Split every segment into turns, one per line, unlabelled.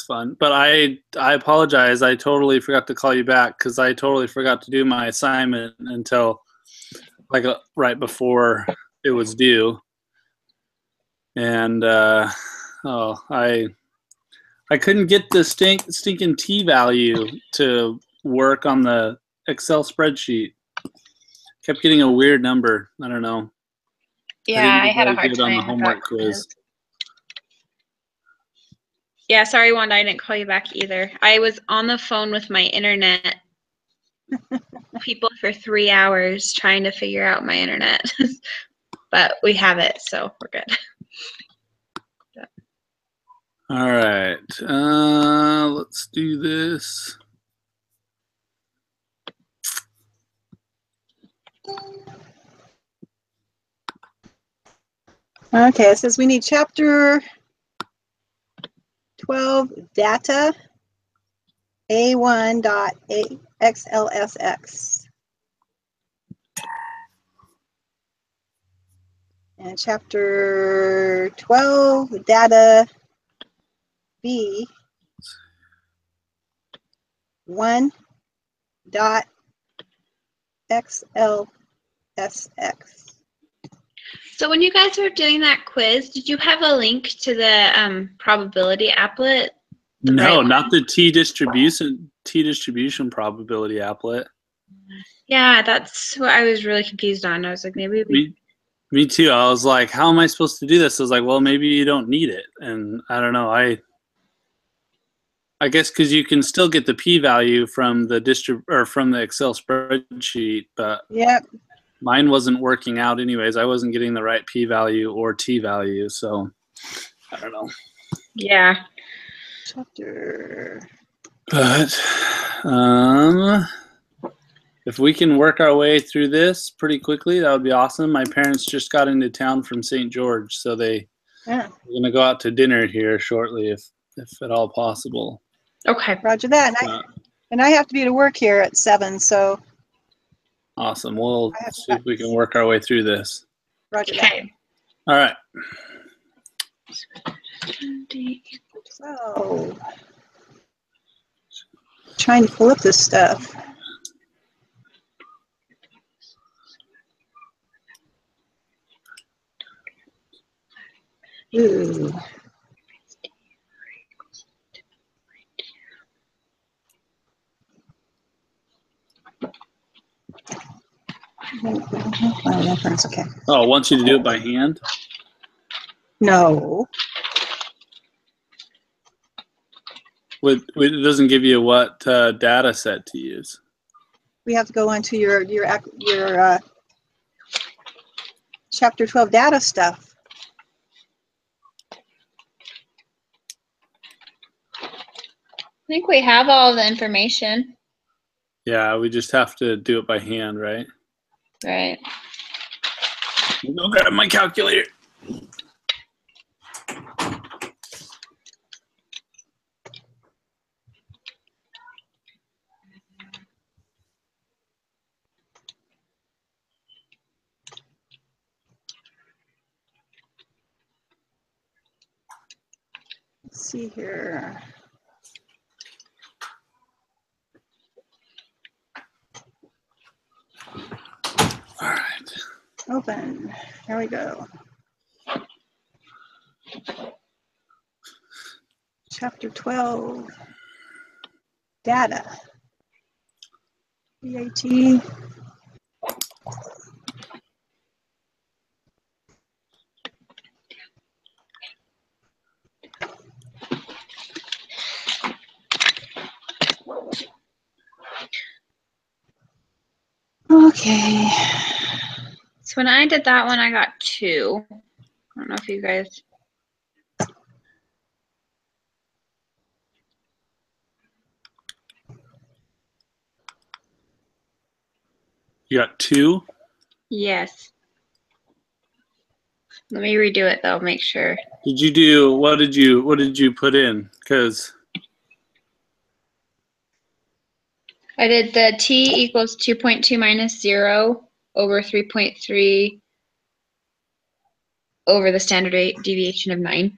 fun. But I apologize. I totally forgot to call you back because I totally forgot to do my assignment until like right before it was due. And I couldn't get the stinking t value to work on the Excel spreadsheet. Kept getting a weird number. I don't know.
Yeah, I had a hard
good
time
on the
with
homework
that
quiz.
Yeah, sorry, Wanda, I didn't call you back either. I was on the phone with my internet people for 3 hours trying to figure out my internet. But we have it, so we're good.
All right. Let's do this.
Okay, it says we need chapter 12 data A1.xlsx. And chapter 12 data B1.xlsx.
So when you guys were doing that quiz, did you have a link to the probability applet?
No, not the t distribution probability applet.
Yeah, that's what I was really confused on. I was like, maybe
me too. I was like, how am I supposed to do this? I was like, well, maybe you don't need it. And I don't know. I guess because you can still get the p-value from the from the Excel spreadsheet, but
yep.
Mine wasn't working out anyways. I wasn't getting the right p-value or t-value, so I don't know.
Yeah.
Chapter.
But if we can work our way through this pretty quickly, that would be awesome. My parents just got into town from St. George, so they're going to go out to dinner here shortly, if at all possible.
Okay.
Roger that. And I have to be to work here at 7, so.
Awesome. We'll see if we can work our way through this.
Roger that.
All right.
So, trying to pull up this stuff. Ooh. Okay.
Oh, it wants you to do it by hand?
No.
It doesn't give you what data set to use.
We have to go into your chapter 12 data stuff.
I think we have all the information.
Yeah, we just have to do it by hand, right?
Right.
Go grab my calculator.
Let's see here.
All right.
Open. Here we go. Chapter 12. Data. BAT. Okay.
So when I did that one, I got 2. I don't know if you guys.
You got 2?
Yes. Let me redo it though, make sure.
Did you do, what did you put in? Because
I did the t equals 2.2 minus 0 over 3.3 over the standard deviation of 9.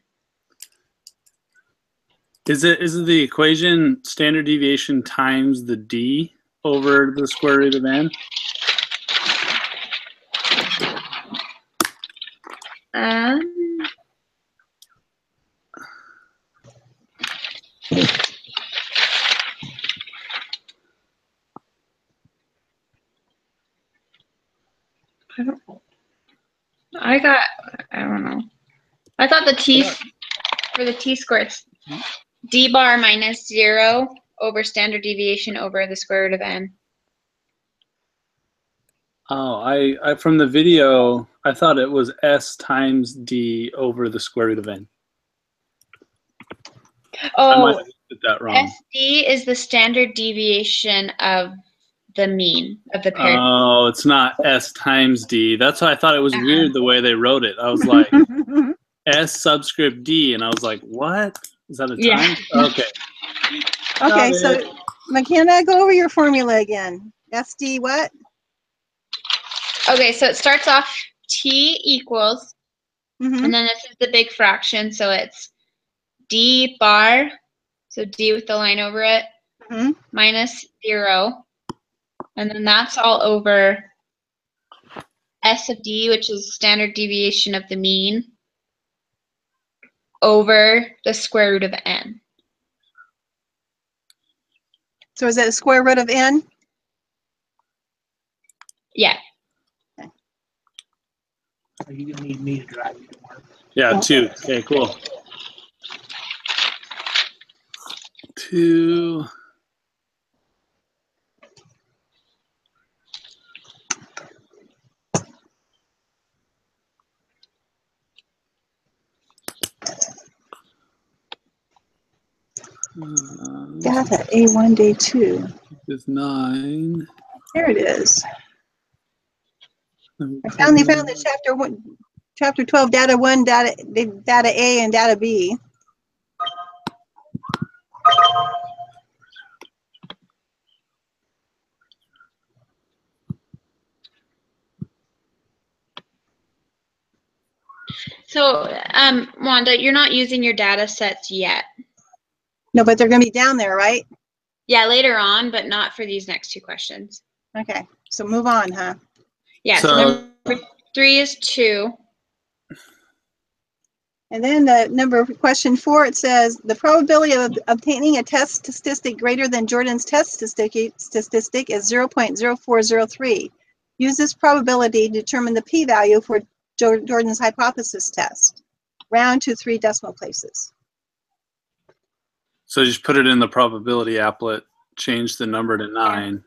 Is it the equation standard deviation times the d over the square root of n?
I don't know. I thought the t for the t-squared, it's d bar minus 0 over standard deviation over the square root of n.
Oh, I from the video, I thought it was s times d over the square root of n. I might
Oh,
have did that wrong.
SD is the standard deviation of the mean of the paired.
Oh, it's not s times d. That's why I thought it was weird the way they wrote it. I was like, s subscript d, and I was like, what? Is that a
Yeah.
times? Okay.
Okay,
Got
so
it.
McKenna, go over your formula again. SD what?
Okay, so it starts off t equals,
Mm-hmm.
and then this is the big fraction, so it's d bar, so d with the line over it,
Mm-hmm.
minus 0, and then that's all over s of d, which is standard deviation of the mean, over the square root of n.
So is it a square root of n?
Yeah.
Are you gonna need me to drive you to work?
Yeah, 2. Okay, cool. 2.
Data A1 day 2.
Is 9.
There it is. I finally found the chapter 12 data 1, data A and data B.
So, Wanda, you're not using your data sets yet.
No, but they're going to be down there, right?
Yeah, later on, but not for these next 2 questions.
Okay, so move on, huh?
Yeah, so number 3 is 2.
And then the question 4, it says the probability of obtaining a test statistic greater than Jordan's test statistic is 0.0403. Use this probability to determine the p-value for Jordan's hypothesis test. Round to 3 decimal places.
So just put it in the probability applet, change the number to 9,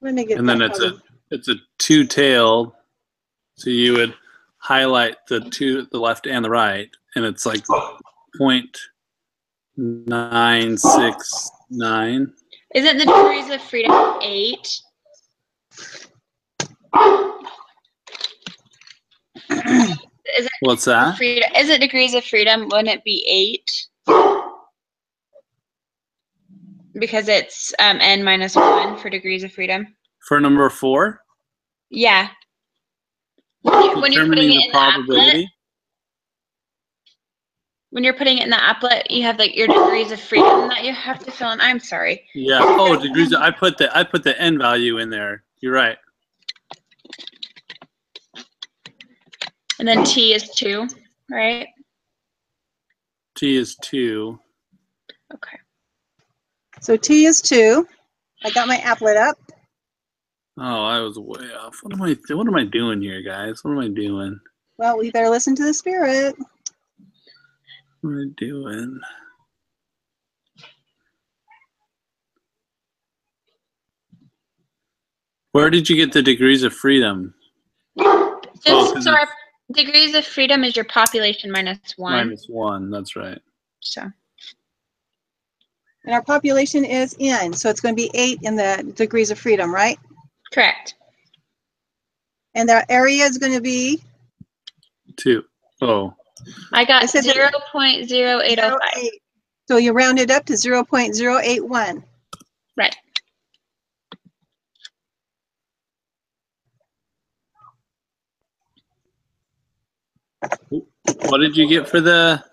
Let me get
and then
that
it's a 2-tailed. So you would highlight the left and the right, and it's like 0.969.
Isn't the degrees of freedom 8?
What's that?
Isn't degrees of freedom, wouldn't it be 8? Because it's n minus 1 for degrees of freedom.
For number 4?
Yeah. When you're putting it in the applet, when you're putting it in the applet, you have like your degrees of freedom that you have to fill in. I'm sorry.
Yeah. Oh, degrees. I put the n value in there. You're right.
And then t is 2, right?
T is 2.
Okay.
So T is 2. I got my applet up.
Oh, I was way off. What am I doing here, guys? What am I doing?
Well, we better listen to the spirit.
What am I doing? Where did you get the degrees of freedom?
So our degrees of freedom is your population minus 1.
Minus 1, that's right.
So.
And our population is n, so it's going to be 8 in the degrees of freedom, right?
Correct.
And the area is going to be?
2. Oh.
I got 0.0805.
So you round it up to 0.081.
Right.
What did you get for the?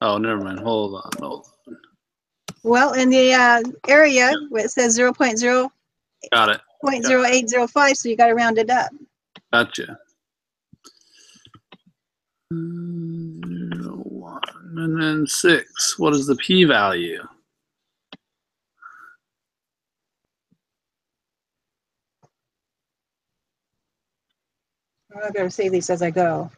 Oh, never mind. Hold on.
Well, in the area where it says 0.0,
Got it.
0.0805, so you got to round it up.
Gotcha. 1 and then 6. What is the p-value?
I better save these as I go.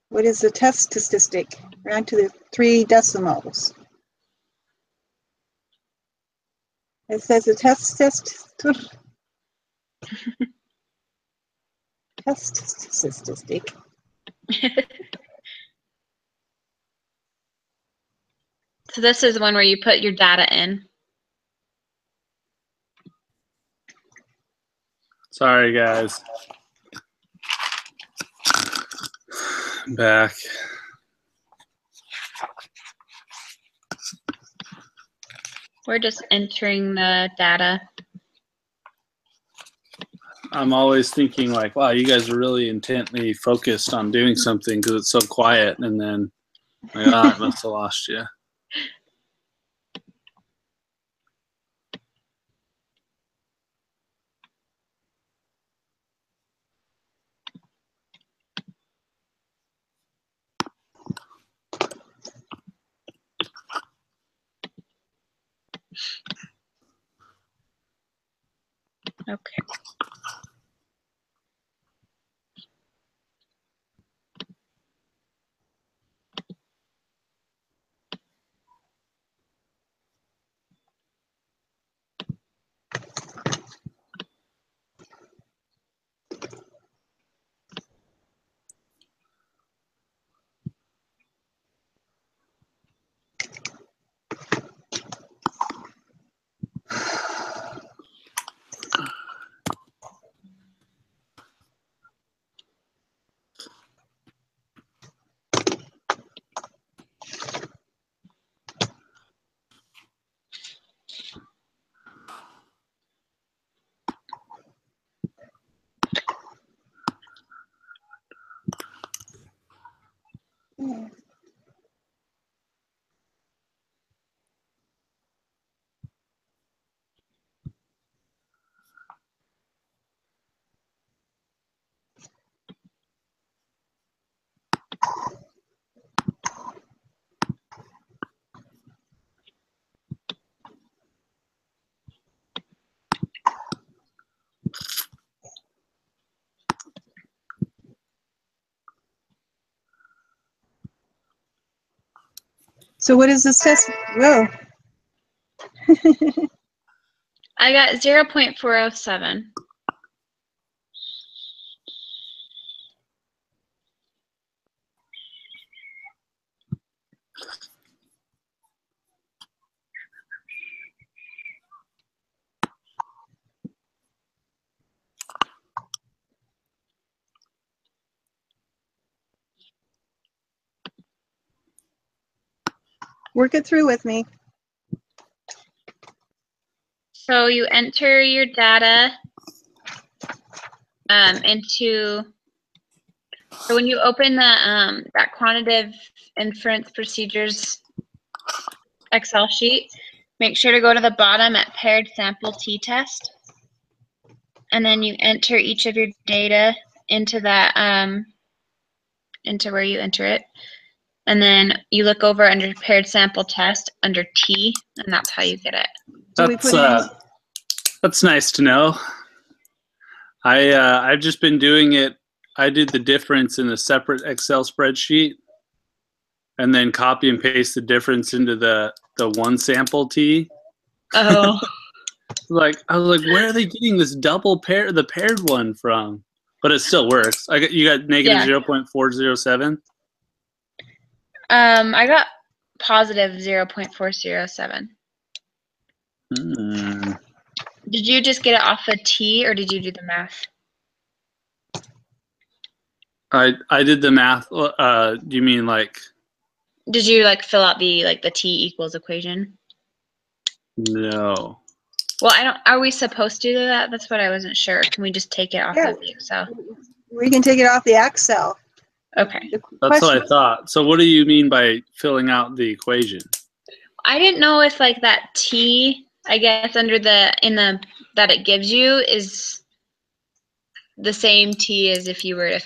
What is the test statistic? Round to the 3 decimals. It says the test statistic.
So this is one where you put your data in.
Sorry, guys. I'm back.
We're just entering the data.
I'm always thinking like, wow, you guys are really intently focused on doing something because it's so quiet. And then, like, oh, I must have lost you.
Okay.
So what is this test? Whoa.
I got 0.407.
Work it through with me.
So you enter your data into, so when you open the that quantitative inference procedures Excel sheet, make sure to go to the bottom at paired sample t-test, and then you enter each of your data into that into where you enter it, and then you look over under paired sample test under T, and that's how you get it.
Do we put in?
That's nice to know. I've just been doing it. I did the difference in a separate Excel spreadsheet, and then copy and paste the difference into the one sample T.
Oh.
I was like, where are they getting this double the paired one from? But it still works. You got negative 0.407.
I got positive 0.407. Did you just get it off the T, or did you do the math?
I did the math. Do you mean like?
Did you like fill out the T equals equation?
No.
Well, I don't. Are we supposed to do that? That's what I wasn't sure. Can we just take it off
Yeah.
of the Excel?
We can take it off the Excel.
Okay.
The
That's
question,
what I thought. So what do you mean by filling out the equation?
I didn't know if like that T, I guess under that it gives you is the same T as if you were to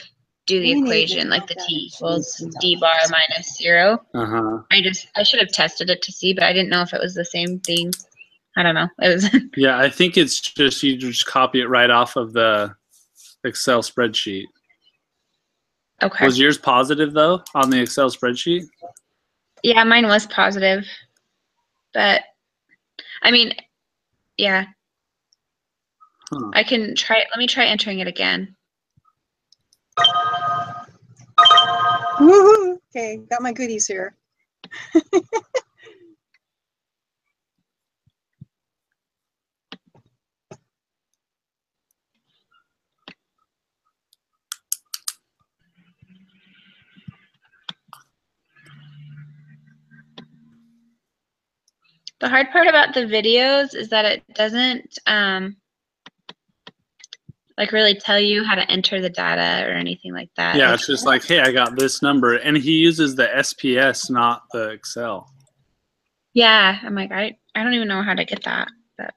do the
We need to
equation, like the
drop
T
that
equals
into
D bar minus 0.
Uh-huh.
I should have tested it to see, but I didn't know if it was the same thing. I don't know. It was
Yeah, I think it's just you just copy it right off of the Excel spreadsheet.
okay.
Was yours positive though on the Excel spreadsheet?
Yeah, mine was positive, but I mean, yeah.
Huh.
I can try. Let me try entering it again.
woohoo! Okay, got my goodies here.
The hard part about the videos is that it doesn't like really tell you how to enter the data or anything like that.
Yeah, it's just like, hey, I got this number, and he uses the SPS, not the Excel.
Yeah, I'm like, I don't even know how to get that. But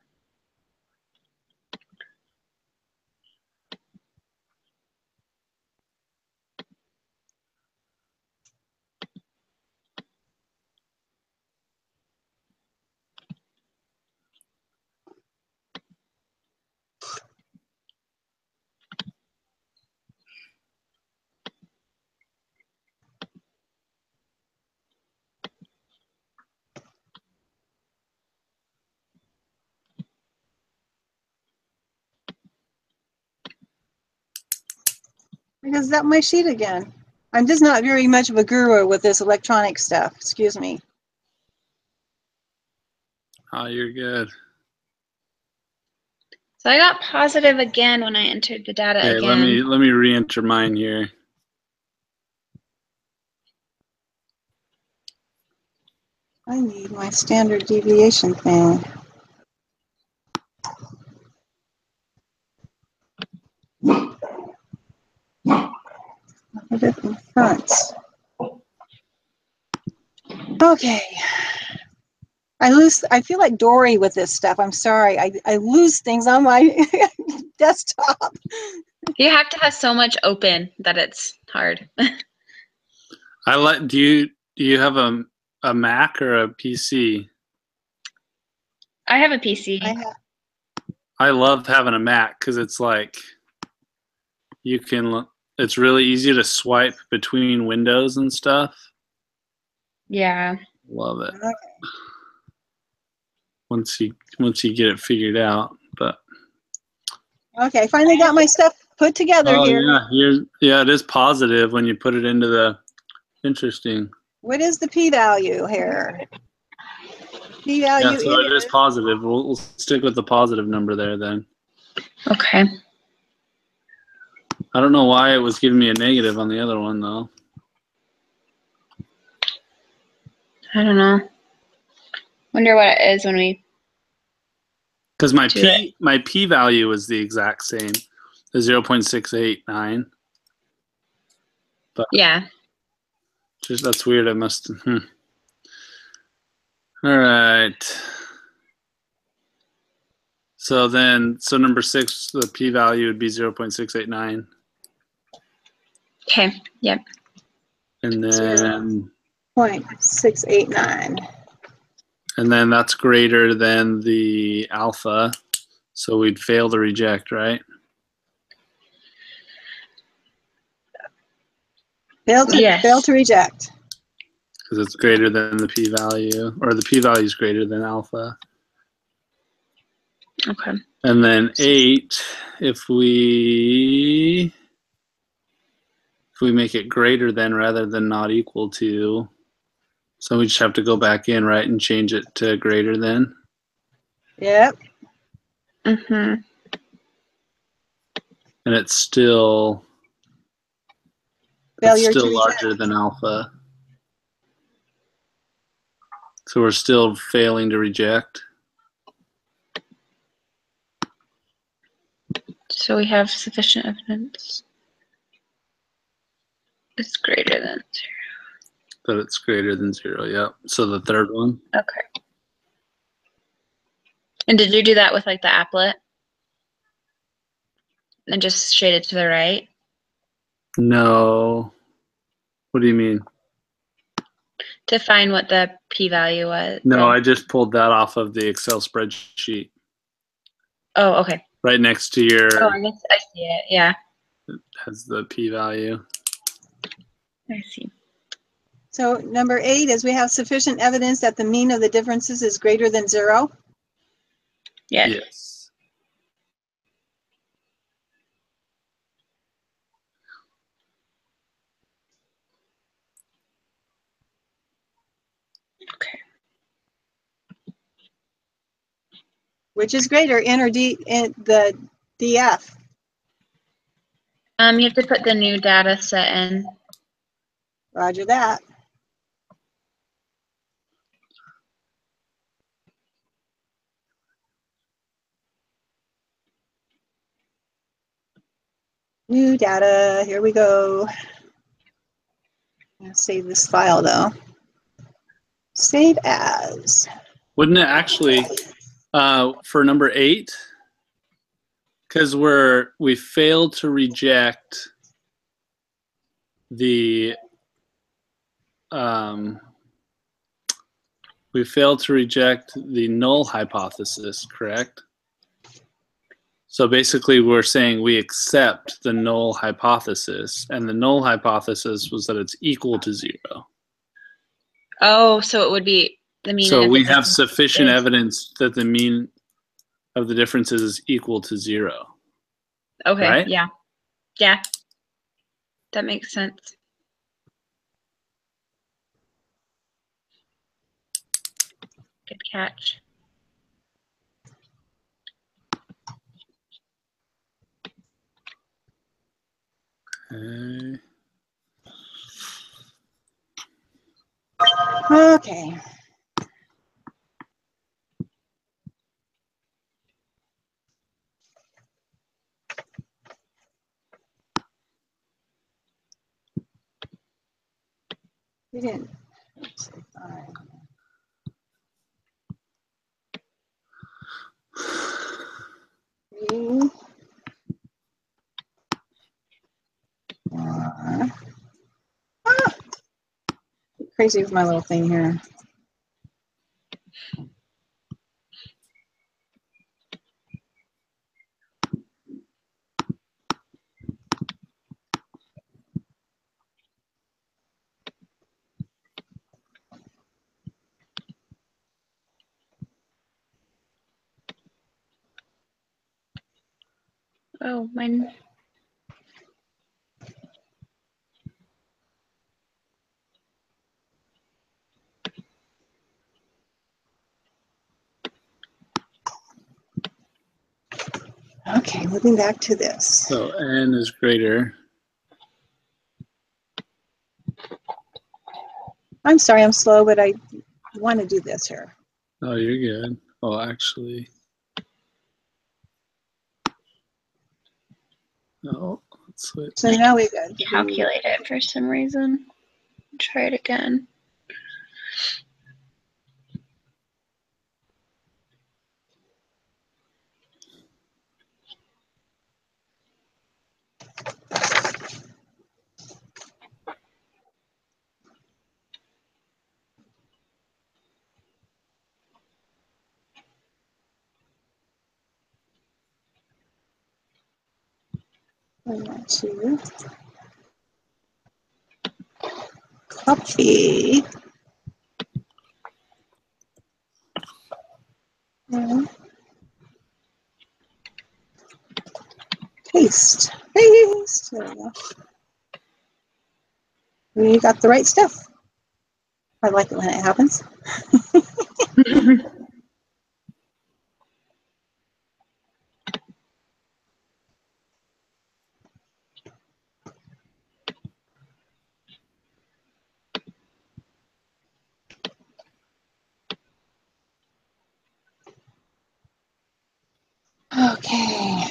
Because that my sheet again. I'm just not very much of a guru with this electronic stuff. Excuse me.
Oh, you're good.
so I got positive again when I entered the data
Okay,
again.
let me re-enter mine here.
I need my standard deviation thing. Put it in front. Okay. I feel like Dory with this stuff. I'm sorry. I lose things on my desktop.
You have to have so much open that it's hard.
I like. Do you have a Mac or a PC?
I have a PC.
I have,
I love having a Mac because it's like you can. It's really easy to swipe between windows and stuff.
Yeah.
Love it.
okay.
Once you get it figured out, but
Okay, I finally got my stuff put together
oh
here.
yeah, it is positive when you put it into the. Interesting.
What is the p-value here? P-value
Yeah, so it is positive. We'll stick with the positive number there then.
Okay.
I don't know why it was giving me a negative on the other one though.
I don't know. Wonder what it is when we.
Because my
Do it.
my p value is the exact same, the 0.689. But
Yeah.
just that's weird. I must. All right. So number 6, the p value would be 0.689,
Okay. Yep.
and then
0.689.
and then that's greater than the alpha, so we'd fail to reject, right?
Yes.
Fail to reject.
Because it's greater than the p-value, or the p-value is greater than alpha.
Okay.
And then 8, if we make it greater than rather than not equal to, so we just have to go back in, right, and change it to greater than.
Yep.
Mm-hmm.
And it's still
Failure to
larger than alpha. So we're still failing to reject.
So we have sufficient evidence. It's greater than 0.
That it's greater than 0, yep. So the third one?
Okay. And did you do that with like the applet? And just shade it to the right?
No. What do you mean?
To find what the p-value was.
No, I just pulled that off of the Excel spreadsheet.
Oh, okay.
Right next to your,
Oh, I guess I see it. Yeah,
has the p-value.
I see.
So number 8 is we have sufficient evidence that the mean of the differences is greater than 0.
Yeah.
Yes.
Okay.
Which is greater, N or D, in the DF?
You have to put the new data set in.
Roger that. New data, here we go. I'm gonna save this file though. Save as.
Wouldn't it actually, for number 8, because we failed to reject the null hypothesis, correct? So basically we're saying we accept the null hypothesis, and the null hypothesis was that it's equal to 0.
Oh, so it would be the mean.
So
of the
we have
difference
sufficient
is-
evidence that the mean of the differences is equal to 0.
Okay,
right?
yeah. Yeah. That makes sense. Good catch.
Okay.
Okay. We didn't. Let's see, 5. Three. 4. Ah! Crazy with my little thing here.
Oh, mine.
Okay, moving back to this.
So n is greater.
I'm sorry, I'm slow, but I want to do this here.
Oh, you're good. Oh, actually. No, let's switch.
So now we got to
Calculate it for some reason. Try it again.
to copy. And paste. Paste. There we go. We got the right stuff. I like it when it happens. Okay.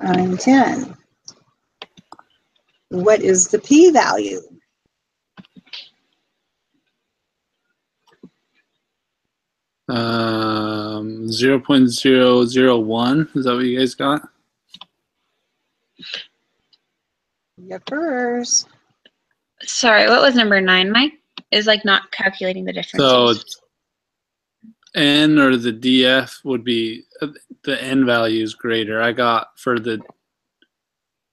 Line 10. What is the p-value?
Um, 0.001. Is that what you guys got?
Yippers.
Sorry, what was number 9, Mike? Is like not calculating the differences.
So it's N or the DF would be the N value is greater. I got for the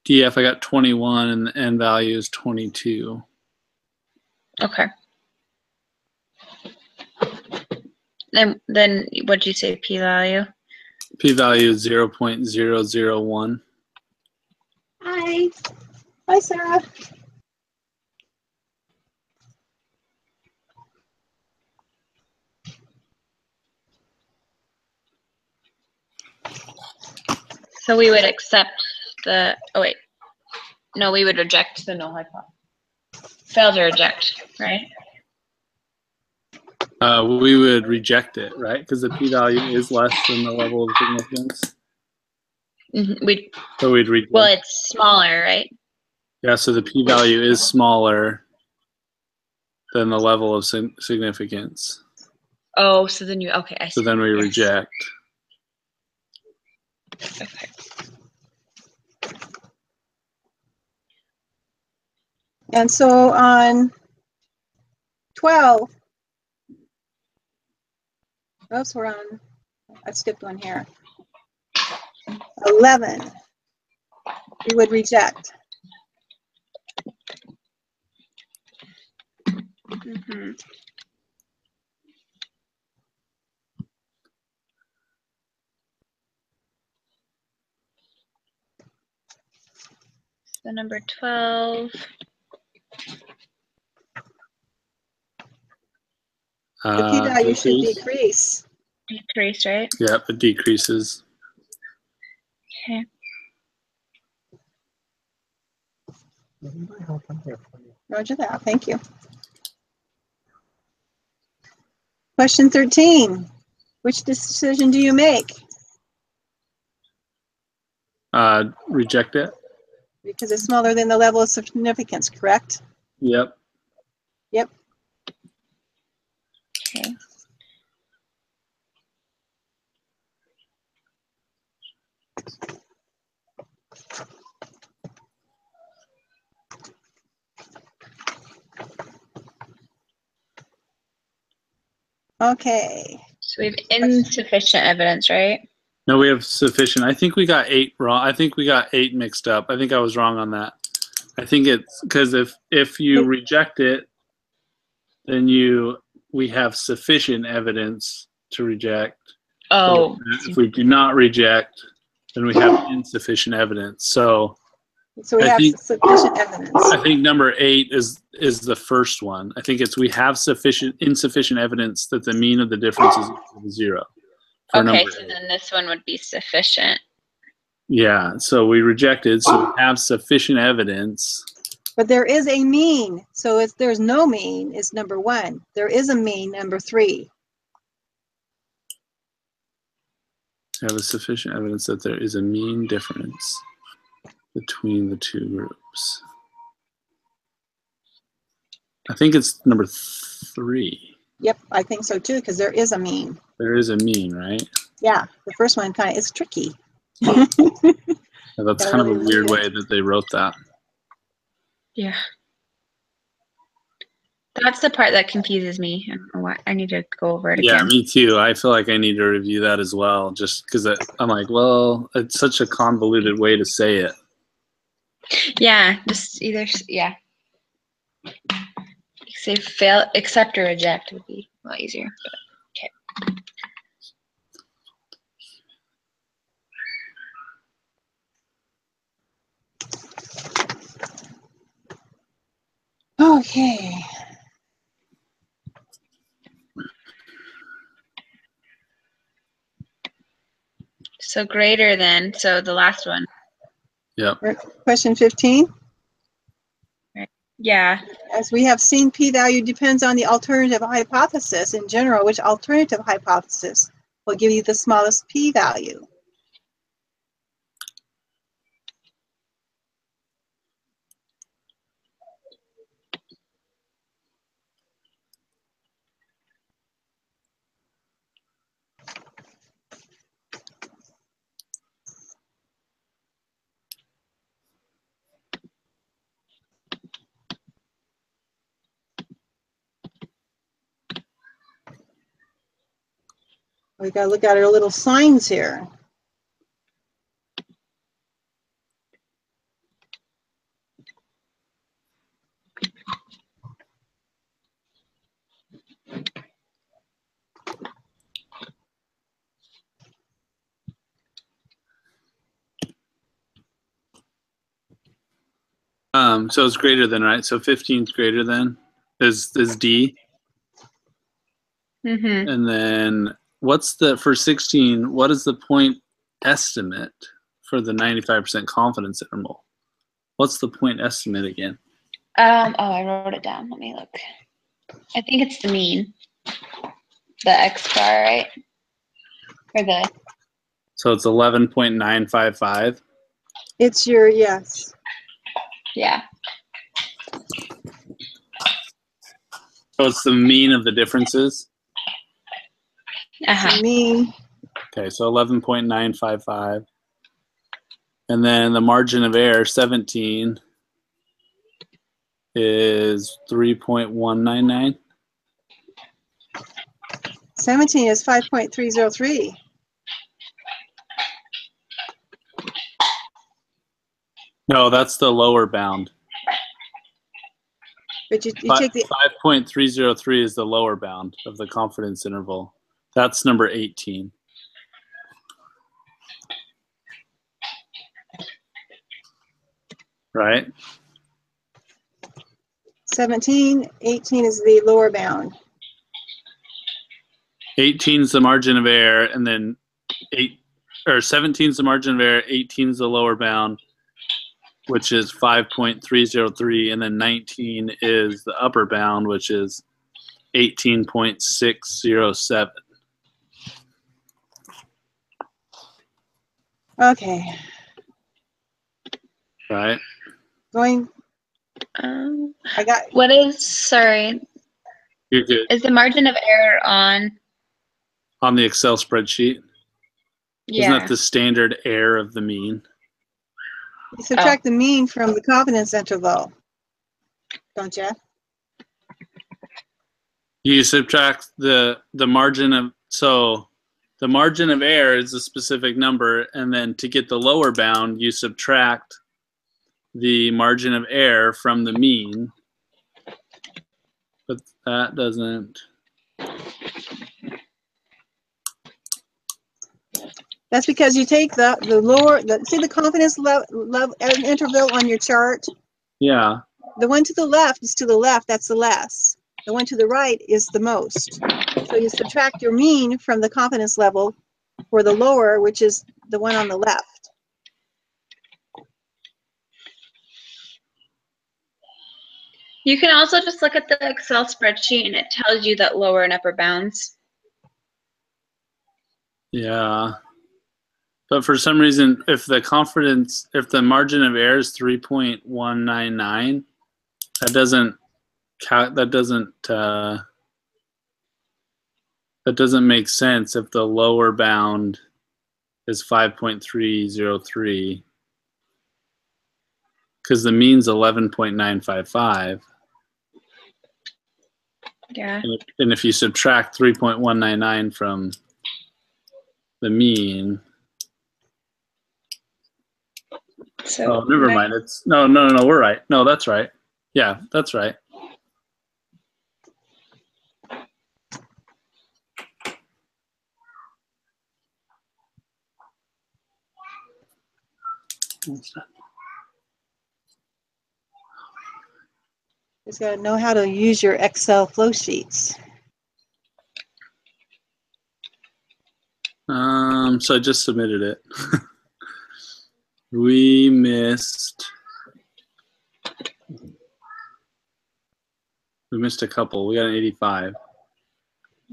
DF, I got 21 and the N value is 22.
Okay. Then what'd you say p-value?
P-value is 0.001.
Hi. Hi, Sarah.
So we would accept the, oh wait, no, we would reject the null hypothesis. Fail to reject, right?
We would reject it, right? Because the p-value is less than the level of significance. So we'd reject.
Well, it's smaller, right?
Yeah, so the p-value is smaller than the level of significance.
Oh, so then you, okay, I see.
So then we
Yes.
reject.
Okay.
And so on 12, oops, we're on, I skipped one here. 11, we would reject.
Mhm. So number 12.
The p-value should
Decrease.
decrease.
Decrease, right?
Yep, it decreases.
Okay.
Anybody help? I'm here for you.
Roger that, thank you. Question 13, which decision do you make?
Reject it.
Because it's smaller than the level of significance, correct?
Yep.
Yep.
Okay.
Okay.
So we have insufficient evidence, right?
No, we have sufficient. I think we got 8 wrong. I think we got 8 mixed up. I think I was wrong on that. I think it's because if you reject it, then we have sufficient evidence to reject.
Oh,
If we do not reject, then we have insufficient evidence. So
So we
I
have
think-
sufficient evidence.
I think number 8 is the first one. I think it's we have insufficient evidence that the mean of the difference is equal to 0. For
okay.
number
So
8.
then this one would be sufficient.
Yeah, so we rejected, so we have sufficient evidence.
But there is a mean. So if there's no mean, it's number 1. There is a mean, number 3.
Have a sufficient evidence that there is a mean difference between the two groups. I think it's number 3.
Yep, I think so too, because there is a mean.
There is a mean, right?
Yeah, the first one kind of is tricky.
Yeah, that's
Gotta
kind of a
really
weird
read
way that they wrote that.
Yeah. That's the part that confuses me. I don't know why. I need to go over it
Yeah,
again.
me too. I feel like I need to review that as well, just because I'm like, well, it's such a convoluted way to say it.
Yeah, just either, yeah. Say fail, accept or reject would be a lot easier. But, okay.
Okay.
So greater than, so the last one.
Yep.
Question 15.
Yeah.
As we have seen, p-value depends on the alternative hypothesis. In general, which alternative hypothesis will give you the smallest p-value? We got to look at our little signs here.
So it's greater than, right? So 15 is greater than is D.
Mm-hmm.
And then what's the, for 16, what is the point estimate for the 95% confidence interval? What's the point estimate again?
Oh, I wrote it down. Let me look. I think it's the mean. The X bar, right? Or the,
So it's 11.955.
It's your, yes.
yeah.
So it's the mean of the differences.
Uh-huh.
Mean.
Okay, so 11.955. And then the margin of error, 17, is 3.199.
17 is 5.303.
No, that's the lower bound.
But you take the
5.303 is the lower bound of the confidence interval. That's number 18. Right?
17, 18 is the lower bound.
18 is the margin of error, and then 17 is the margin of error, 18 is the lower bound, which is 5.303, and then 19 is the upper bound, which is 18.607.
Okay.
Right?
Going, I got,
What is, sorry,
You're good.
is the margin of error on?
On the Excel spreadsheet.
Yeah.
Isn't that the standard error of the mean?
you subtract the mean from the confidence interval, don't you?
You subtract the margin of, so the margin of error is a specific number, and then to get the lower bound, you subtract the margin of error from the mean. But that doesn't.
That's because you take the lower, see the confidence interval on your chart?
Yeah.
The one to the left is to the left, that's the less. The one to the right is the most. So you subtract your mean from the confidence level for the lower, which is the one on the left.
You can also just look at the Excel spreadsheet and it tells you that lower and upper bounds.
Yeah. But for some reason, if the margin of error is 3.199, that doesn't make sense if the lower bound is 5.303, because the mean's 11.955.
Yeah.
And if you subtract 3.199 from the mean,
So
oh, never mind. It's no. We're right. No, that's right. Yeah, that's right.
Just got to know how to use your Excel flow sheets.
So I just submitted it. We missed a couple. We got an 85.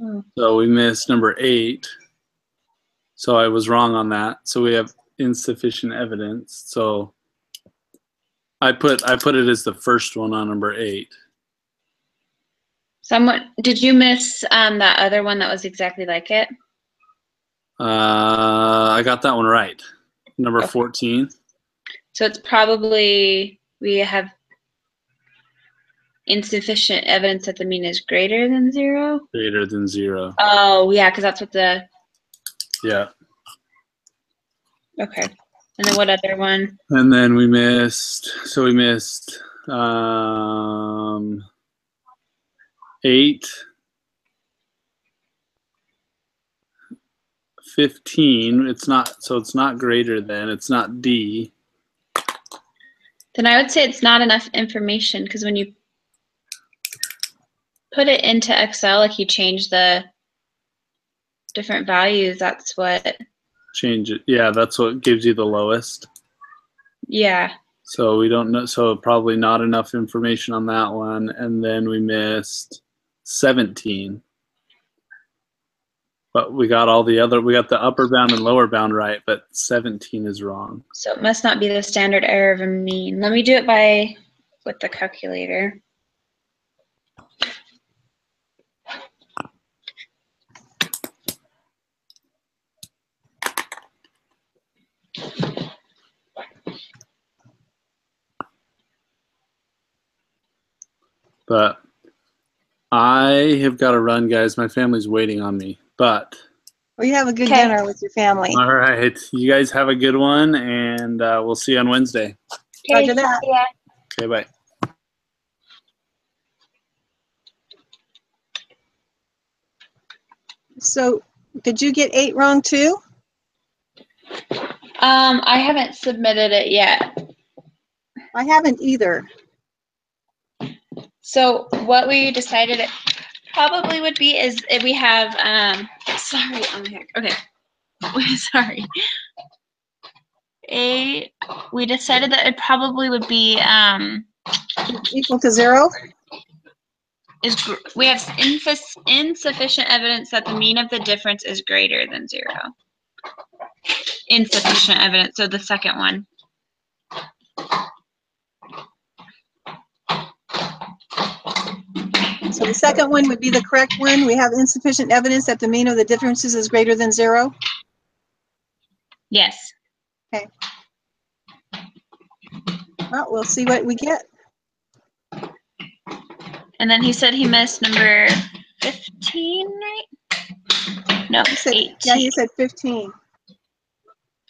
Hmm.
So we missed number 8. So I was wrong on that. So we have insufficient evidence. So I put it as the first one on number 8.
Did you miss that other one that was exactly like it?
I got that one right. Number
Okay.
14.
So it's probably we have insufficient evidence that the mean is greater than 0.
Greater than 0.
Oh, yeah, because that's what the.
Yeah.
Okay. And then what other one?
And then we missed 8, 15. It's not greater than, it's not D.
Then I would say it's not enough information because when you put it into Excel, like you change the different values, that's what.
Change it. Yeah, that's what gives you the lowest.
Yeah.
So we don't know. So probably not enough information on that one. And then we missed 17. But we got we got the upper bound and lower bound right, but 17 is wrong.
So it must not be the standard error of a mean. Let me do it with the calculator.
But I have got to run, guys. My family's waiting on me. But
Well, you have a good
Okay.
dinner with your family.
all right, you guys have a good one, and we'll see you on Wednesday.
Roger that.
Yeah.
Okay, bye.
So did you get 8 wrong too?
I haven't submitted it yet.
I haven't either.
So what we decided it probably would be is if we have sorry, oh my heck. Okay. Sorry. We decided that it probably would be
Equal to 0?
we have insufficient evidence that the mean of the difference is greater than 0. Insufficient evidence, so the second one.
So the second one would be the correct one. We have insufficient evidence that the mean of the differences is greater than 0.
Yes.
Well, we'll see what we get.
And then he said he missed number 15, right? No,
He said,
18.
yeah, he said 15.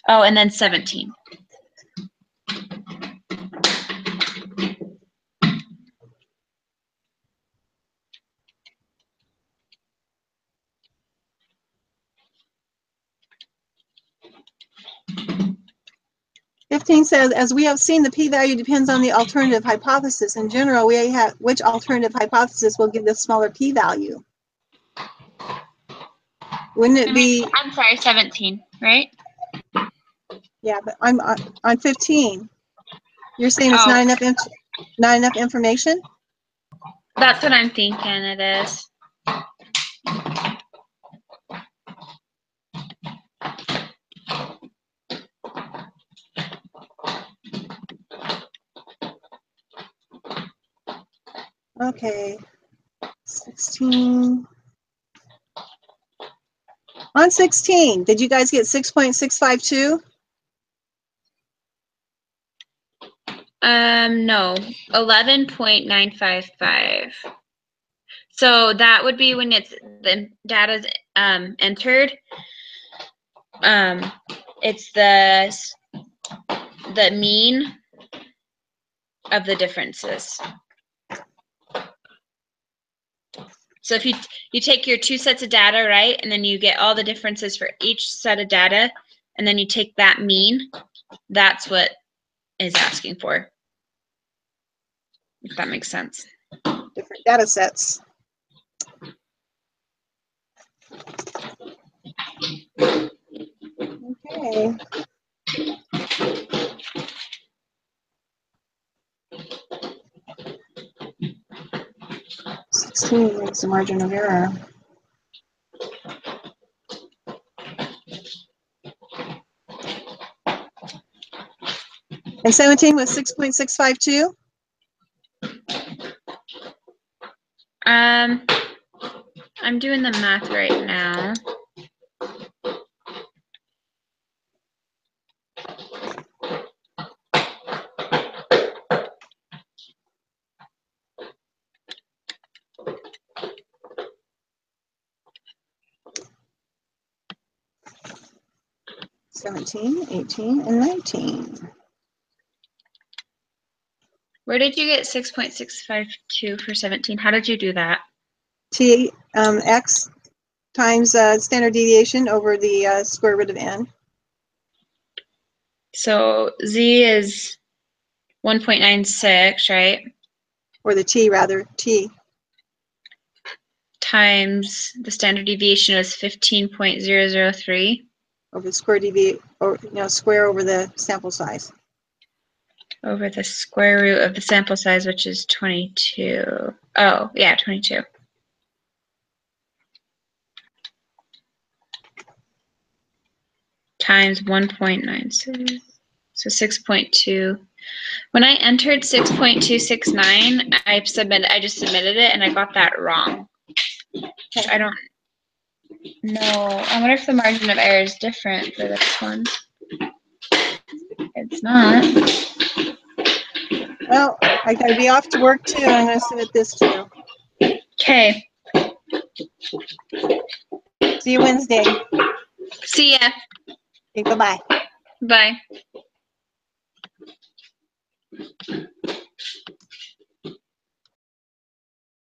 Oh, and then 17.
Fifteen says, as we have seen, the p-value depends on the alternative hypothesis. In general, we have which alternative hypothesis will give the smaller p-value? Wouldn't it be?
I'm sorry, 17, right?
Yeah, but I'm on 15. You're saying it's
Oh.
not enough information?
That's what I'm thinking it is.
Okay, 16. On 16, did you guys get 6.652?
No, 11.955. So that would be when the data's entered. It's the mean of the differences. So if you take your 2 sets of data, right, and then you get all the differences for each set of data, and then you take that mean, that's what is asking for. If that makes sense.
Different data sets. Okay. Sixteen is the margin of error. And 17 was 6.652.
I'm doing the math right now.
$17, $18, and $19.
Where did you get 6.652 for 17? How did you do that?
X times standard deviation over the square root of n.
So Z is 1.96, right?
Or the t rather, t.
Times the standard deviation is 15.003
Over the square deviate, or square over the sample size.
over the square root of the sample size, which is 22. Oh, yeah, 22. Times 1.96, so 6.2. When I entered 6.269, I just submitted it and I got that wrong. I don't know. I wonder if the margin of error is different for this one. It's not.
Well, I gotta be off to work too. I'm gonna submit this too.
Okay.
See you Wednesday.
See ya.
Okay, bye-bye.
Bye.